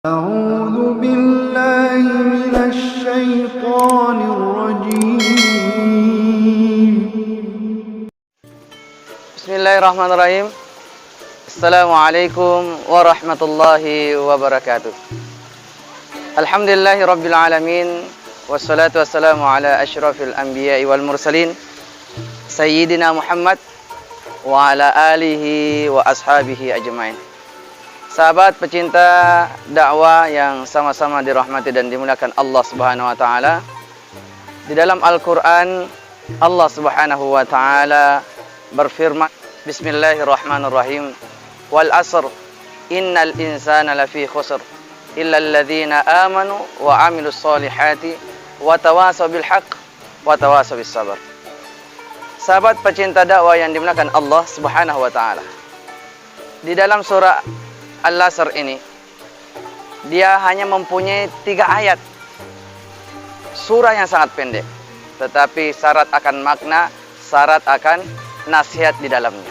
أعوذ بالله من الشيطان الرجيم. Bismillahirrahmanirrahim. Assalamualaikum warahmatullahi wabarakatuh. Alhamdulillahi rabbil alamin. Wassalatu wassalamu ala asyrafil anbiya'i wal mursalin Sayyidina Muhammad wa ala alihi wa ashabihi ajmain. Sahabat pecinta dakwah yang sama-sama dirahmati dan dimuliakan Allah Subhanahu wa taala. Di dalam Al-Qur'an Allah Subhanahu wa taala berfirman, Bismillahirrahmanirrahim. Wal asr innal insana lafi khusr illa alladhina amanu wa amilus solihati wa tawasaw bil haqq wa tawasaw bis sabr. Sahabat pecinta dakwah yang dimuliakan Allah Subhanahu wa taala. Di dalam surah Al-Asr ini, dia hanya mempunyai 3 ayat. Surah yang sangat pendek, tetapi syarat akan makna, syarat akan nasihat di dalamnya.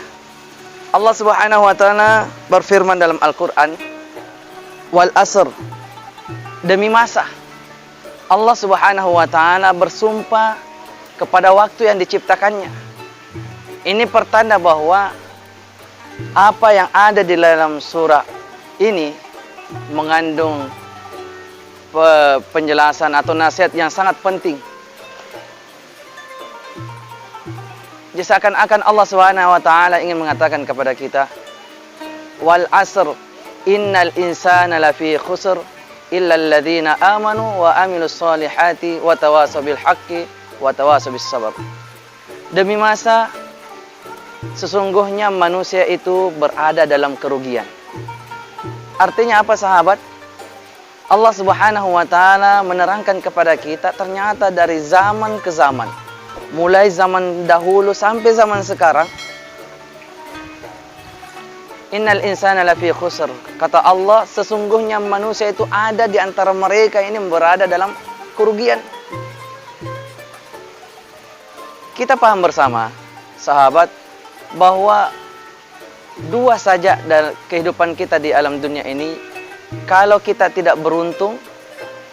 Allah Subhanahu wa taala berfirman dalam Al-Qur'an, wal asr, demi masa. Allah Subhanahu wa taala bersumpah kepada waktu yang diciptakannya. Ini pertanda bahwa apa yang ada di dalam surah ini mengandung penjelasan atau nasihat yang sangat penting. Seakan-akan Allah Subhanahu wa taala ingin mengatakan kepada kita, wal asr innal insana lafi khusr illa alladhina amanu wa amilus solihati wa tawasaw bil haqqi wa tawasaw bis sabr. Demi masa, sesungguhnya manusia itu berada dalam kerugian. Artinya apa, sahabat? Allah Subhanahu wa taala menerangkan kepada kita ternyata dari zaman ke zaman, mulai zaman dahulu sampai zaman sekarang, innal insana lafi khusr. Kata Allah, sesungguhnya manusia itu ada di antara mereka ini berada dalam kerugian. Kita paham bersama, sahabat, bahwa 2 saja dalam kehidupan kita di alam dunia ini, kalau kita tidak beruntung,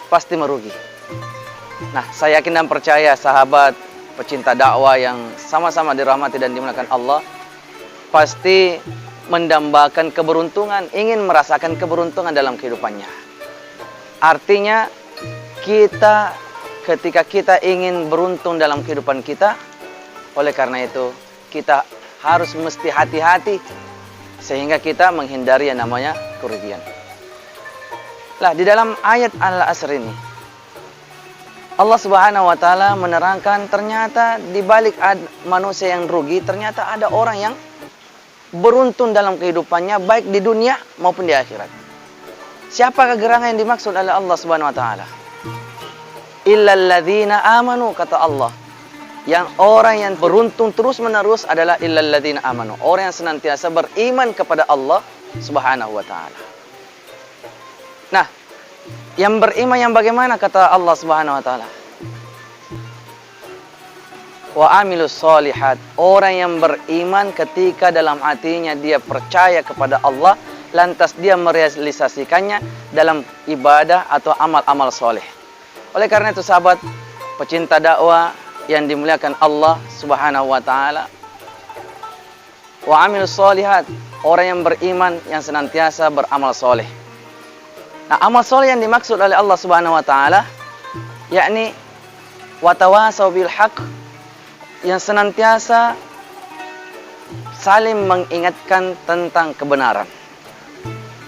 pasti merugi. Nah, saya yakin dan percaya, sahabat pecinta dakwah yang sama-sama dirahmati dan dimuliakan Allah, pasti mendambakan keberuntungan, ingin merasakan keberuntungan dalam kehidupannya. Artinya, ketika kita ingin beruntung dalam kehidupan kita, oleh karena itu, kita harus mesti hati-hati sehingga kita menghindari yang namanya kerugian. Lah, di dalam ayat Al-Asr ini, Allah Subhanahu wa taala menerangkan ternyata di balik manusia yang rugi, ternyata ada orang yang beruntung dalam kehidupannya, baik di dunia maupun di akhirat. Siapakah gerangan yang dimaksud oleh Allah Subhanahu wa taala? Illal ladzina amanu, kata Allah. Yang orang yang beruntung terus-menerus adalah illal ladzina amanu, orang yang senantiasa beriman kepada Allah Subhanahu wa taala. Nah, yang beriman yang bagaimana, kata Allah Subhanahu wa taala? Wa amilus solihat, orang yang beriman ketika dalam hatinya dia percaya kepada Allah, lantas dia merealisasikannya dalam ibadah atau amal-amal soleh. Oleh karena itu, sahabat pecinta dakwah yang dimuliakan Allah Subhanahu wa taala, wa amilus solihat, orang yang beriman yang senantiasa beramal soleh. Nah, amal soleh yang dimaksud oleh Allah Subhanahu wa taala yakni wa tawasaw bil haqq, yang senantiasa saling mengingatkan tentang kebenaran.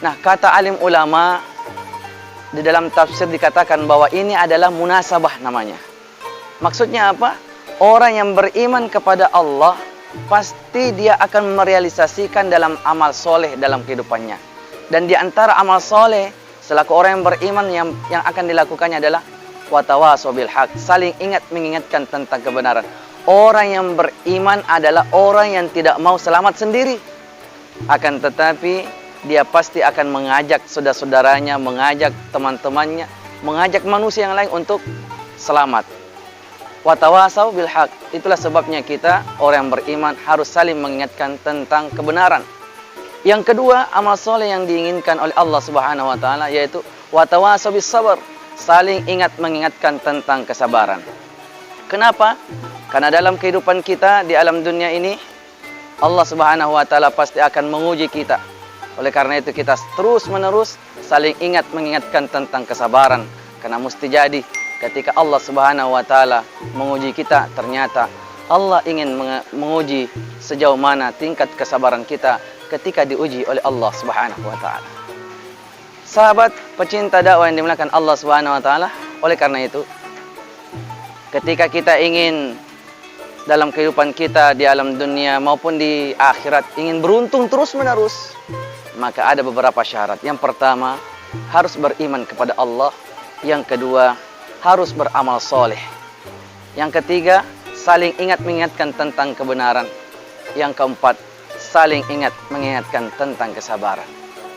Nah, kata alim ulama di dalam tafsir dikatakan bahwa ini adalah munasabah namanya. Maksudnya apa? Orang yang beriman kepada Allah pasti dia akan merealisasikan dalam amal soleh dalam kehidupannya. Dan di antara amal soleh selaku orang yang beriman yang akan dilakukannya adalah watawasaw bil haq, saling mengingatkan tentang kebenaran. Orang yang beriman adalah orang yang tidak mau selamat sendiri, akan tetapi dia pasti akan mengajak saudara-saudaranya, mengajak teman-temannya, mengajak manusia yang lain untuk selamat. Watawasaw bil haq. Itulah sebabnya kita orang yang beriman harus saling mengingatkan tentang kebenaran. Yang kedua, amal soleh yang diinginkan oleh Allah Subhanahu wa taala yaitu wa tawasaw bis sabr, saling ingat mengingatkan tentang kesabaran. Kenapa? Karena dalam kehidupan kita di alam dunia ini Allah Subhanahu wa taala pasti akan menguji kita. Oleh karena itu kita terus-menerus saling ingat mengingatkan tentang kesabaran. Karena mesti jadi ketika Allah Subhanahu wa taala menguji kita, ternyata Allah ingin menguji sejauh mana tingkat kesabaran kita ketika diuji oleh Allah Subhanahu wa taala. Sahabat pecinta dakwah yang dimuliakan Allah Subhanahu wa taala, oleh karena itu ketika kita ingin dalam kehidupan kita di alam dunia maupun di akhirat ingin beruntung terus-menerus, maka ada beberapa syarat. Yang pertama, harus beriman kepada Allah. Yang kedua, harus beramal soleh. Yang ketiga, saling ingat mengingatkan tentang kebenaran. Yang keempat, saling ingat mengingatkan tentang kesabaran.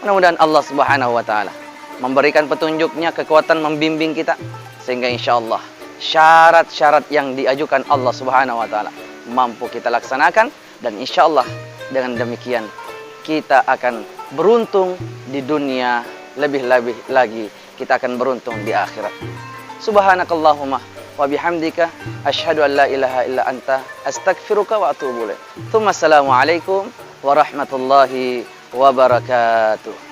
Mudah-mudahan Allah Subhanahu wa taala memberikan petunjuknya, kekuatan membimbing kita, sehingga insya Allah syarat-syarat yang diajukan Allah Subhanahu wa taala mampu kita laksanakan, dan insya Allah dengan demikian kita akan beruntung di dunia, lebih-lebih lagi kita akan beruntung di akhirat. Subhanakallahumma wa bihamdika asyhadu an la ilaha illa anta astaghfiruka wa atubu ilaik. Assalamualaikum warahmatullahi wabarakatuh.